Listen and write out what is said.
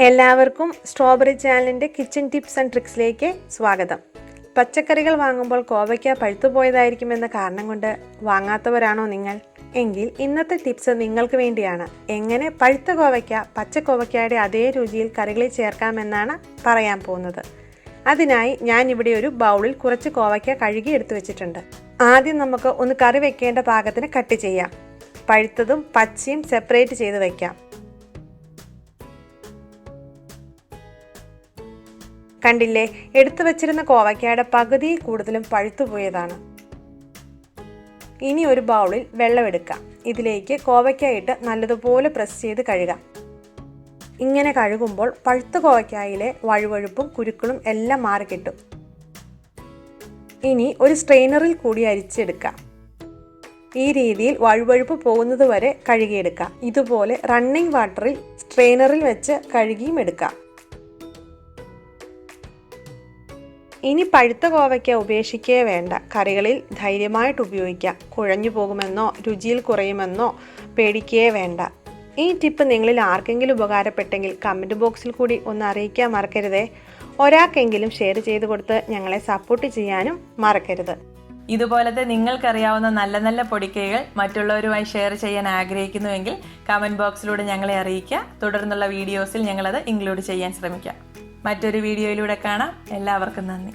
എല്ലാവർക്കും സ്ട്രോബെറി ചാനലിൻ്റെ kitchen tips and ട്രിക്സിലേക്ക് സ്വാഗതം. പച്ചക്കറികൾ വാങ്ങുമ്പോൾ കോവയ്ക്ക പഴുത്തുപോയതായിരിക്കുമെന്ന കാരണം കൊണ്ട് വാങ്ങാത്തവരാണോ നിങ്ങൾ? എങ്കിൽ ഇന്നത്തെ ടിപ്സ് നിങ്ങൾക്ക് വേണ്ടിയാണ്. എങ്ങനെ പഴുത്ത കോവയ്ക്ക പച്ചക്കോവയ്ക്കയുടെ അതേ രുചിയിൽ കറികളിൽ ചേർക്കാമെന്നാണ് പറയാൻ പോകുന്നത്. അതിനായി ഞാൻ ഇവിടെ ഒരു ബൗളിൽ കുറച്ച് കോവയ്ക്ക കഴുകി എടുത്തു വെച്ചിട്ടുണ്ട്. ആദ്യം നമുക്ക് ഒന്ന് കറി വെക്കേണ്ട പാകത്തിന് കട്ട് ചെയ്യാം. പഴുത്തതും പച്ചയും സെപ്പറേറ്റ് ചെയ്ത് വയ്ക്കാം. കണ്ടില്ലേ, എടുത്തു വച്ചിരുന്ന കോവയ്ക്കയുടെ പകുതി കൂടുതലും പഴുത്തുപോയതാണ്. ഇനി ഒരു ബൗളിൽ വെള്ളം എടുക്കാം. ഇതിലേക്ക് കോവയ്ക്ക ഇട്ട് നല്ലതുപോലെ പ്രസ് ചെയ്ത് കഴുകാം. ഇങ്ങനെ കഴുകുമ്പോൾ പഴുത്ത കോവയ്ക്കായിലെ വഴുവഴുപ്പും കുരുക്കളും എല്ലാം മാറിക്കിട്ടും. ഇനി ഒരു സ്ട്രെയിനറിൽ കൂടി അരിച്ചെടുക്കാം. ഈ രീതിയിൽ വഴുവഴുപ്പ് പോകുന്നത് വരെ കഴുകിയെടുക്കാം. ഇതുപോലെ റണ്ണിങ് വാട്ടറിൽ സ്ട്രെയിനറിൽ വെച്ച് കഴുകിയും എടുക്കാം. ഇനി പഴുത്ത കോവയ്ക്ക ഉപേക്ഷിക്കേ വേണ്ട. കറികളിൽ ധൈര്യമായിട്ട് ഉപയോഗിക്കാം. കുഴഞ്ഞു പോകുമെന്നോ രുചിയിൽ കുറയുമെന്നോ പേടിക്കേ വേണ്ട. ഈ ടിപ്പ് നിങ്ങളിൽ ആർക്കെങ്കിലും ഉപകാരപ്പെട്ടെങ്കിൽ കമൻറ്റ് ബോക്സിൽ കൂടി ഒന്ന് അറിയിക്കാൻ മറക്കരുതേ. ഒരാൾക്കെങ്കിലും ഷെയർ ചെയ്ത് കൊടുത്ത് ഞങ്ങളെ സപ്പോർട്ട് ചെയ്യാനും മറക്കരുത്. ഇതുപോലത്തെ നിങ്ങൾക്കറിയാവുന്ന നല്ല നല്ല പൊടിക്കൈകൾ മറ്റുള്ളവരുമായി ഷെയർ ചെയ്യാൻ ആഗ്രഹിക്കുന്നുവെങ്കിൽ കമൻറ്റ് ബോക്സിലൂടെ ഞങ്ങളെ അറിയിക്കുക. തുടർന്നുള്ള വീഡിയോസിൽ ഞങ്ങളത് ഇൻക്ലൂഡ് ചെയ്യാൻ ശ്രമിക്കാം. മറ്റൊരു വീഡിയോയിലൂടെ കാണാം. എല്ലാവർക്കും നന്ദി.